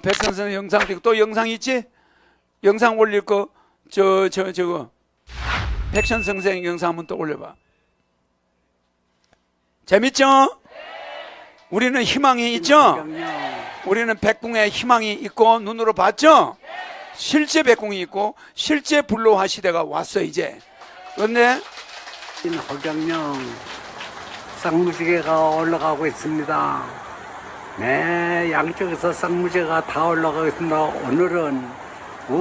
백선생 영상도 있고 또 영상 있지? 영상 올릴 거 저거 백선 선생 영상 한번 또 올려봐. 재밌죠? 우리는 희망이 있죠? 우리는 백궁에 희망이 있고 눈으로 봤죠? 실제 백궁이 있고 실제 불로화 시대가 왔어 이제. 그런데 허경영 쌍무지개가 올라가고 있습니다. 네, 양쪽에서 쌍무지개가 다 올라가고 있습니다. 오늘은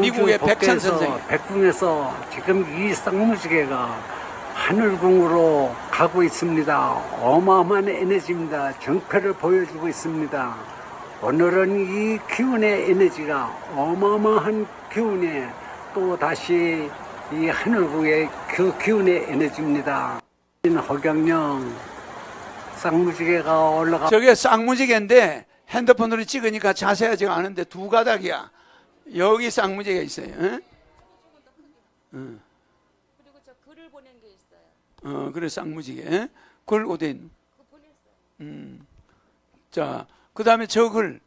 미국의 백천 선생 백궁에서 지금 이 쌍무지개가 하늘궁으로 가고 있습니다. 어마어마한 에너지입니다. 정패를 보여주고 있습니다. 오늘은 이 기운의 에너지가 어마어마한 기운에 또 다시 이 하늘궁의 그 기운의 에너지입니다. 허경영 쌍무지개가 올라가. 저게 쌍무지개인데 핸드폰으로 찍으니까 자세하지가 않은데 두 가닥이야. 여기 쌍무지개가 있어요. 응? 응. 그리고 저 글을 보낸 게 있어요. 그래 쌍무지개. 글 오딘. 그거 보냈어요. 자, 그 다음에 저 글,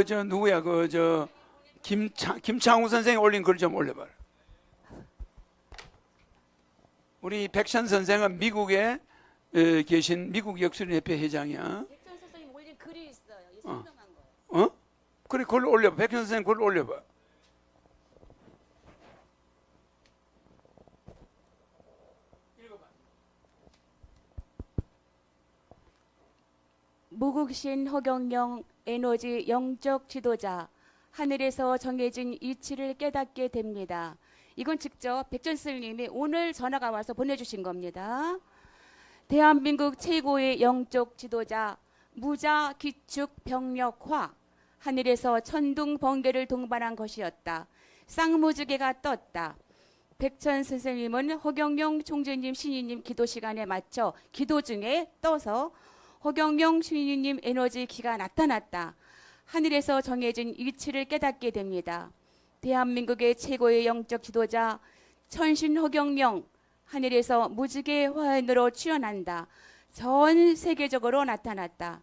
저 누구야? 김창우 선생이 올린 글 좀 올려봐라. 우리 백선 선생은 미국에 계신 미국 역술협회 회장이야. 백선 선생님 올린 글이 있어요. 이 설명한 거예요. 그래, 글 올려봐. 백선 선생 글 올려봐. 무국신 허경영 에너지 영적 지도자, 하늘에서 정해진 이치를 깨닫게 됩니다. 이건 직접 백전 스님이 오늘 전화가 와서 보내주신 겁니다. 대한민국 최고의 영적 지도자, 무자 기축 병력화, 하늘에서 천둥 번개를 동반한 것이었다. 쌍무지개가 떴다. 백천 선생님은 허경영 총재님 신이님 기도 시간에 맞춰 기도 중에 떠서 허경영 신이님 에너지 기가 나타났다. 하늘에서 정해진 이치를 깨닫게 됩니다. 대한민국의 최고의 영적 지도자 천신 허경영, 하늘에서 무지개 화환으로 출현한다. 전 세계적으로 나타났다.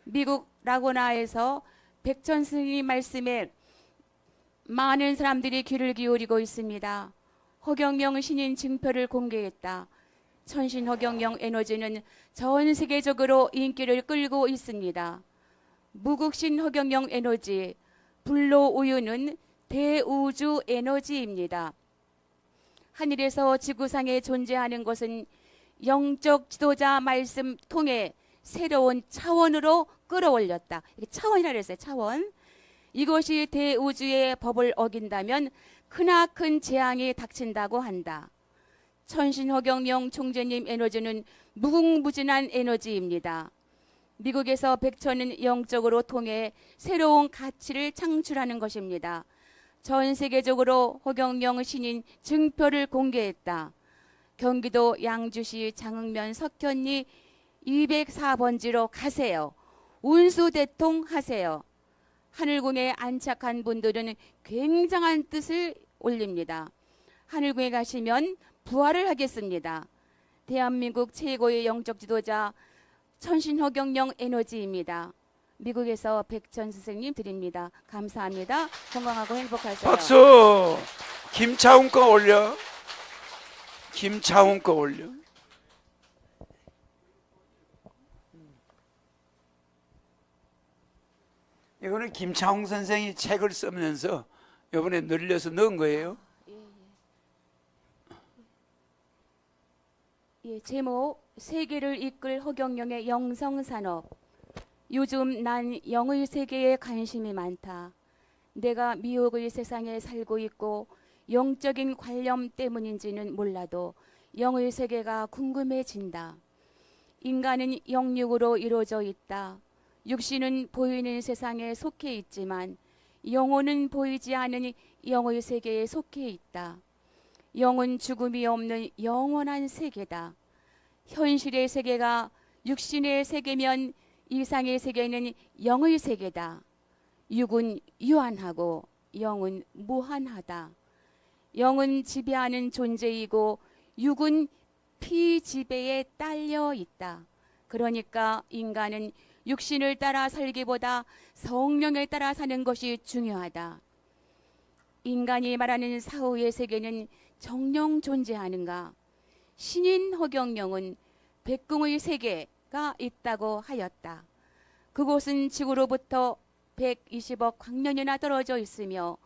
미국 라고나에서 백천 스님 말씀에 많은 사람들이 귀를 기울이고 있습니다. 허경영 신인 증표를 공개했다. 천신 허경영 에너지는 전 세계적으로 인기를 끌고 있습니다. 무국신 허경영 에너지, 불로 우유는 대우주 에너지입니다. 하늘에서 지구상에 존재하는 것은 영적 지도자 말씀 통해 새로운 차원으로 끌어올렸다. 이게 차원이라 그랬어요. 차원. 이것이 대우주의 법을 어긴다면 크나큰 재앙이 닥친다고 한다. 천신 허경영 총재님 에너지는 무궁무진한 에너지입니다. 미국에서 백천은 영적으로 통해 새로운 가치를 창출하는 것입니다. 전 세계적으로 허경영 신인 증표를 공개했다. 경기도 양주시 장흥면 석현리 204번지로 가세요. 운수대통 하세요. 하늘궁에 안착한 분들은 굉장한 뜻을 올립니다. 하늘궁에 가시면 부활을 하겠습니다. 대한민국 최고의 영적 지도자 천신 허경영 에너지입니다. 미국에서 백천 선생님 드립니다. 감사합니다. 건강하고 행복하세요. 박수. 김차훈 거 올려. 김차훈 거 올려. 이거는 김차훈 선생이 책을 쓰면서 이번에 늘려서 넣은 거예요. 제목 세계를 이끌 허경영의 영성산업. 요즘 난 영의 세계에 관심이 많다. 내가 미혹의 세상에 살고 있고 영적인 관념 때문인지는 몰라도 영의 세계가 궁금해진다. 인간은 영육으로 이루어져 있다. 육신은 보이는 세상에 속해 있지만 영혼은 보이지 않는 영의 세계에 속해 있다. 영은 죽음이 없는 영원한 세계다. 현실의 세계가 육신의 세계면 이상의 세계는 영의 세계다. 육은 유한하고 영은 무한하다. 영은 지배하는 존재이고 육은 피지배에 딸려 있다. 그러니까 인간은 육신을 따라 살기보다 성령에 따라 사는 것이 중요하다. 인간이 말하는 사후의 세계는 정령 존재하는가? 신인 허경영은 백궁의 세계가 있다고 하였다. 그곳은 지구로부터 120억 광년이나 떨어져 있으며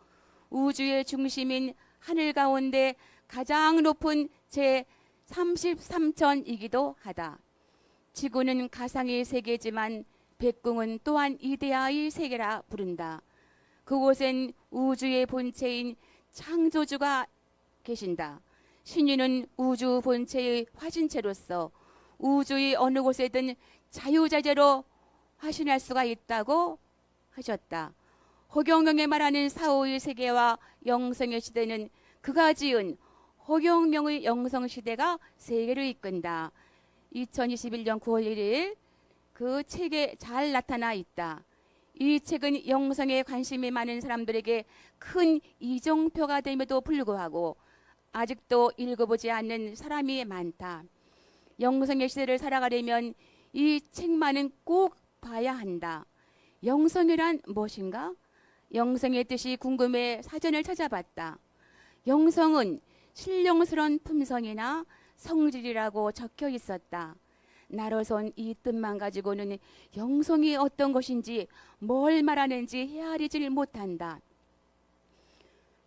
우주의 중심인 하늘 가운데 가장 높은 제33천이기도 하다. 지구는 가상의 세계지만 백궁은 또한 이데아의 세계라 부른다. 그곳엔 우주의 본체인 창조주가 계신다. 신유는 우주 본체의 화신체로서 우주의 어느 곳에든 자유자재로 화신할 수가 있다고 하셨다. 허경영이 말하는 사후의 세계와 영성의 시대는 그가 지은 허경영의 영성시대가 세계를 이끈다. 2021년 9월 1일 그 책에 잘 나타나 있다. 이 책은 영성에 관심이 많은 사람들에게 큰 이정표가 됨에도 불구하고 아직도 읽어보지 않는 사람이 많다. 영성의 시대를 살아가려면 이 책만은 꼭 봐야 한다. 영성이란 무엇인가? 영성의 뜻이 궁금해 사전을 찾아봤다. 영성은 신령스러운 품성이나 성질이라고 적혀 있었다. 나로선 이 뜻만 가지고는 영성이 어떤 것인지 뭘 말하는지 헤아리질 못한다.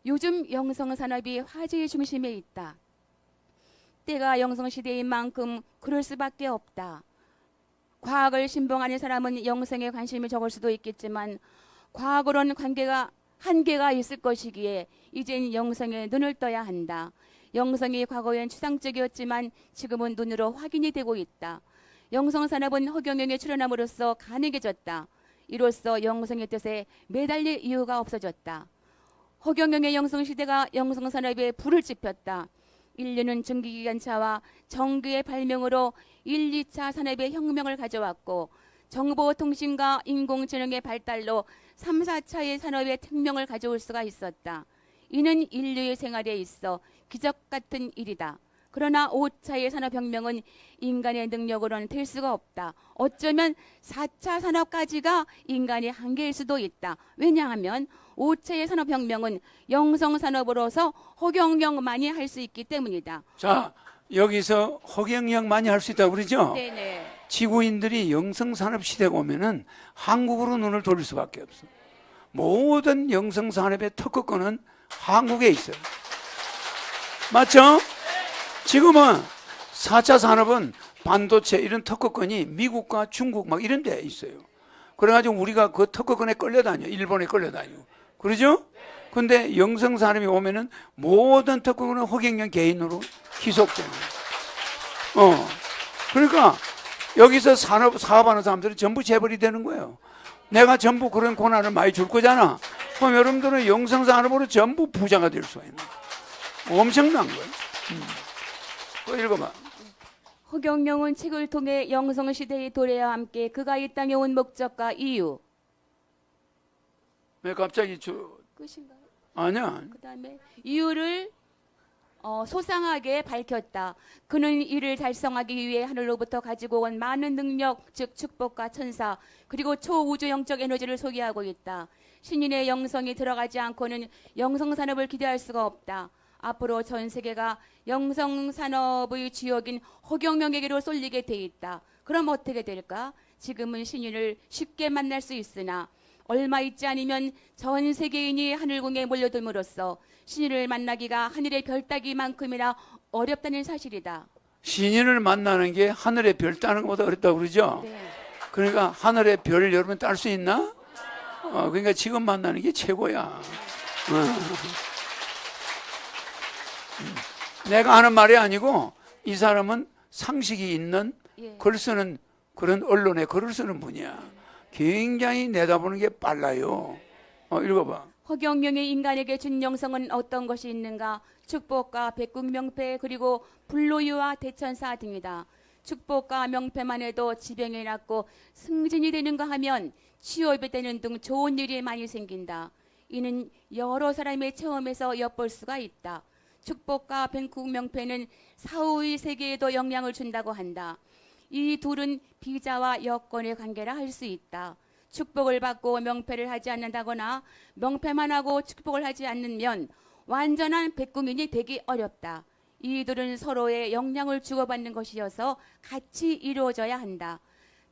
요즘 영성산업이 화제의 중심에 있다. 때가 영성시대인 만큼 그럴 수밖에 없다. 과학을 신봉하는 사람은 영성에 관심이 적을 수도 있겠지만 과학으로는 한계가 있을 것이기에 이젠 영성에 눈을 떠야 한다. 영성이 과거엔 추상적이었지만 지금은 눈으로 확인이 되고 있다. 영성산업은 허경영의 출현함으로써 가능해졌다. 이로써 영성의 뜻에 매달릴 이유가 없어졌다. 허경영의 영성시대가 영성산업에 불을 지폈다. 인류는 전기기관차와 전기의 발명으로 1, 2차 산업의 혁명을 가져왔고 정보통신과 인공지능의 발달로 3, 4차의 산업의 혁명을 가져올 수가 있었다. 이는 인류의 생활에 있어 기적 같은 일이다. 그러나 5차의 산업혁명은 인간의 능력으로는 될 수가 없다. 어쩌면 4차 산업까지가 인간의 한계일 수도 있다. 왜냐하면 5차의 산업혁명은 영성산업으로서 허경영만이 할 수 있기 때문이다. 자, 여기서 허경영만이 할 수 있다고 그러죠? 네네. 지구인들이 영성산업 시대가 오면은 한국으로 눈을 돌릴 수밖에 없어. 모든 영성산업의 특허권은 한국에 있어요. 맞죠? 지금은 4차 산업은 반도체 이런 특허권이 미국과 중국 막 이런 데 있어요. 그래가지고 우리가 그 특허권에 끌려다녀. 일본에 끌려다니고. 그러죠? 근데 영성산업이 오면은 모든 특허권은 허경영 개인으로 기속되는 거예요. 그러니까 여기서 사업하는 사람들은 전부 재벌이 되는 거예요. 내가 전부 그런 고난을 많이 줄 거잖아. 그럼 여러분들은 영성산업으로 전부 부자가 될 수가 있는 거예요. 엄청난 거예요. 그거 읽어봐. 허경영은 책을 통해 영성시대의 도래와 함께 그가 이 땅에 온 목적과 이유. 왜 갑자기 끝인가요? 아니야. 그 다음에 이유를 소상하게 밝혔다. 그는 이를 달성하기 위해 하늘로부터 가지고 온 많은 능력, 즉 축복과 천사, 그리고 초우주 영적 에너지를 소개하고 있다. 신인의 영성이 들어가지 않고는 영성산업을 기대할 수가 없다. 앞으로 전 세계가 영성산업의 주역인 허경영에게로 쏠리게 돼 있다. 그럼 어떻게 될까? 지금은 신인을 쉽게 만날 수 있으나 얼마 있지 않으면 전 세계인이 하늘궁에 몰려들므로써 신인을 만나기가 하늘의 별 따기만큼이나 어렵다는 사실이다. 신인을 만나는 게 하늘의 별 따는 것보다 어렵다고 그러죠? 네. 그러니까 하늘의 별을 여러분 딸 수 있나? 그러니까 지금 만나는 게 최고야. 내가 하는 말이 아니고 이 사람은 상식이 있는 글 쓰는 그런 언론에 글을 쓰는 분이야. 굉장히 내다보는 게 빨라요. 읽어봐. 허경영이 인간에게 준 영성은 어떤 것이 있는가? 축복과 백궁 명패 그리고 불로유와 대천사 등이다. 축복과 명패만 해도 지병이 낫고 승진이 되는가 하면 취업이 되는 등 좋은 일이 많이 생긴다. 이는 여러 사람의 체험에서 엿볼 수가 있다. 축복과 백궁 명패는 사후의 세계에도 영향을 준다고 한다. 이 둘은 비자와 여건의 관계라 할 수 있다. 축복을 받고 명패를 하지 않는다거나 명패만 하고 축복을 하지 않으면 완전한 백궁인이 되기 어렵다. 이들은 서로의 영향을 주고받는 것이어서 같이 이루어져야 한다.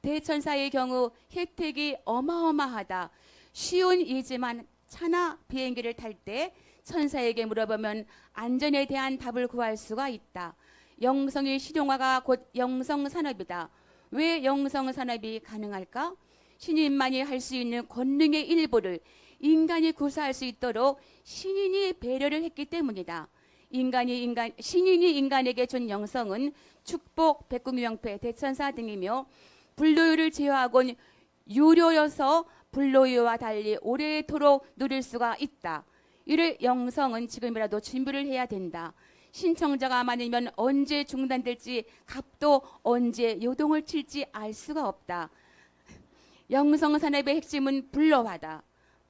대천사의 경우 혜택이 어마어마하다. 쉬운 일이지만 차나 비행기를 탈 때 천사에게 물어보면 안전에 대한 답을 구할 수가 있다. 영성의 실용화가 곧 영성산업이다. 왜 영성산업이 가능할까? 신인만이 할 수 있는 권능의 일부를 인간이 구사할 수 있도록 신인이 배려를 했기 때문이다. 신인이 인간에게 준 영성은 축복, 백궁명패, 대천사 등이며 불로유를 제외하고는 유료여서 불로유와 달리 오래도록 누릴 수가 있다. 이를 영성은 지금이라도 준비를 해야 된다. 신청자가 많으면 언제 중단될지 값도 언제 요동을 칠지 알 수가 없다. 영성산업의 핵심은 불로화다.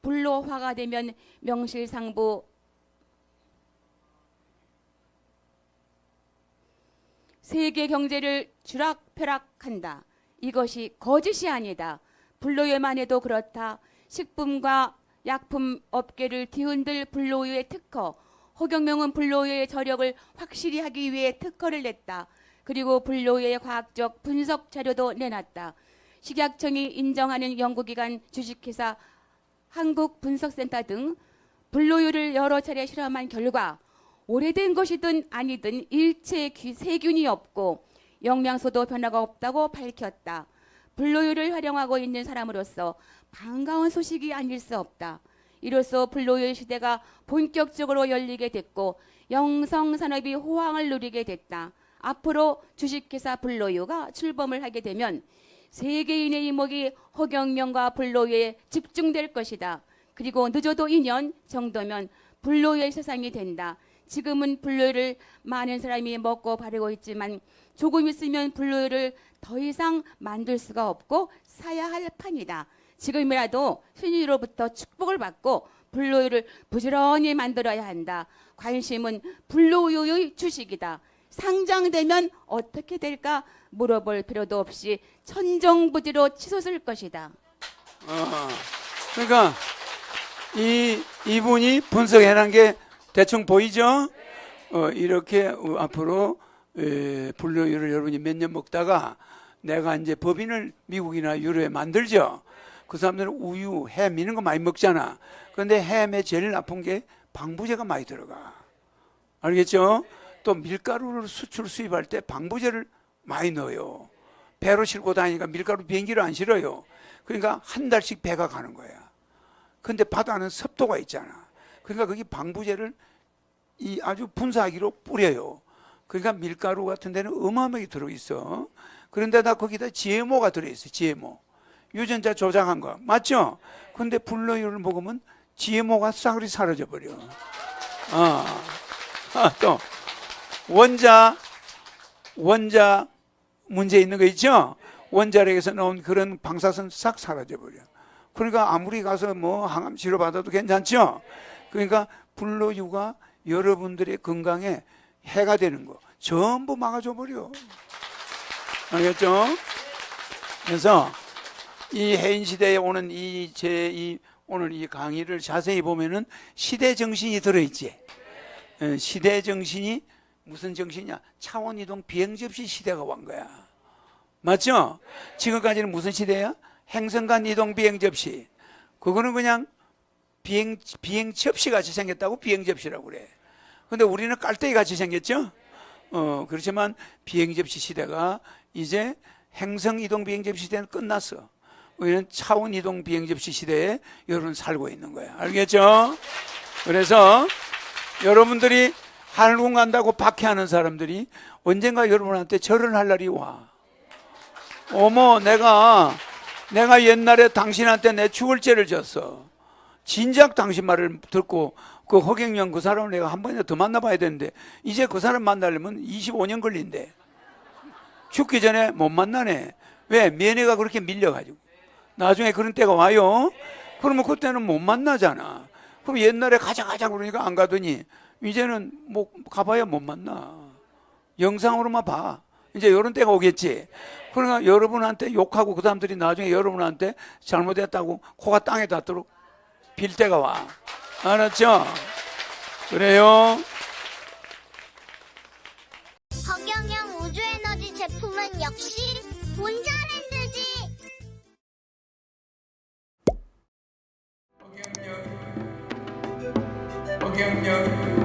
불로화가 되면 명실상부 세계 경제를 주락펴락한다. 이것이 거짓이 아니다. 불로유만 해도 그렇다. 식품과 약품 업계를 뒤흔들 불로유의 특허. 허경영은 불로유의 저력을 확실히 하기 위해 특허를 냈다. 그리고 불로유의 과학적 분석 자료도 내놨다. 식약청이 인정하는 연구기관, 주식회사, 한국분석센터 등 불로유를 여러 차례 실험한 결과 오래된 것이든 아니든 일체 세균이 없고 영양소도 변화가 없다고 밝혔다. 불로유를 활용하고 있는 사람으로서 반가운 소식이 아닐 수 없다. 이로써 불로유의 시대가 본격적으로 열리게 됐고 영성산업이 호황을 누리게 됐다. 앞으로 주식회사 불로유가 출범을 하게 되면 세계인의 이목이 허경영과 불로유에 집중될 것이다. 그리고 늦어도 2년 정도면 불로유의 세상이 된다. 지금은 불로유를 많은 사람이 먹고 바르고 있지만 조금 있으면 불로유를 더 이상 만들 수가 없고 사야 할 판이다. 지금이라도 신이로부터 축복을 받고 불로유를 부지런히 만들어야 한다. 관심은 불로유의 주식이다. 상장되면 어떻게 될까 물어볼 필요도 없이 천정부지로 치솟을 것이다. 그러니까 이분이 분석해낸 게 대충 보이죠? 이렇게 앞으로 불로유를 여러분이 몇 년 먹다가 내가 이제 법인을 미국이나 유럽에 만들죠. 그 사람들은 우유, 햄 이런 거 많이 먹잖아. 그런데 햄에 제일 나쁜 게 방부제가 많이 들어가. 알겠죠? 또 밀가루를 수입할 때 방부제를 많이 넣어요. 배로 싣고 다니니까 밀가루 비행기로 안 실어요. 그러니까 한 달씩 배가 가는 거야. 근데 바다는 습도가 있잖아. 그러니까 거기 방부제를 아주 분사하기로 뿌려요. 그러니까 밀가루 같은 데는 어마어마하게 들어있어. 그런데다 거기다 GMO가 들어있어. GMO. 유전자 조작한 거. 맞죠? 근데 불로유를 먹으면 GMO가 싸그리 사라져버려. 또 원자 문제 있는 거 있죠? 원자력에서 나온 그런 방사선 싹 사라져버려. 그러니까 아무리 가서 뭐 항암 치료 받아도 괜찮죠? 그러니까 불로유가 여러분들의 건강에 해가 되는 거 전부 막아줘 버려. 알겠죠? 그래서 이 해인 시대에 오는 오늘 이 강의를 자세히 보면은 시대 정신이 들어있지. 시대 정신이 무슨 정신이냐? 차원 이동 비행 접시 시대가 온 거야. 맞죠? 지금까지는 무슨 시대야? 행성간 이동 비행 접시. 그거는 그냥 비행 접시 같이 생겼다고 비행 접시라고 그래. 근데 우리는 깔때기 같이 생겼죠? 그렇지만 비행 접시 시대가 이제 행성 이동 비행 접시 시대는 끝났어. 우리는 차원 이동 비행 접시 시대에 여러분 살고 있는 거야. 알겠죠? 그래서 여러분들이 한국 간다고 박해하는 사람들이 언젠가 여러분한테 절을 할 날이 와. 어머, 내가 옛날에 당신한테 내 죽을 죄를 졌어. 진작 당신 말을 듣고 그 허경영 그 사람을 내가 한 번이나 더 만나봐야 되는데 이제 그 사람 만나려면 25년 걸린대. 죽기 전에 못 만나네. 왜? 면회가 그렇게 밀려가지고. 나중에 그런 때가 와요. 그러면 그때는 못 만나잖아. 그럼 옛날에 가자 그러니까 안 가더니 이제는 뭐 가봐야 못 만나. 영상으로만 봐. 이제 이런 때가 오겠지. 그러니까 여러분한테 욕하고 그 사람들이 나중에 여러분한테 잘못했다고 코가 땅에 닿도록 빌 때가 와. 알았죠? 그래요. 허경영 우주에너지 제품은 역시 본자랜드지. 허경영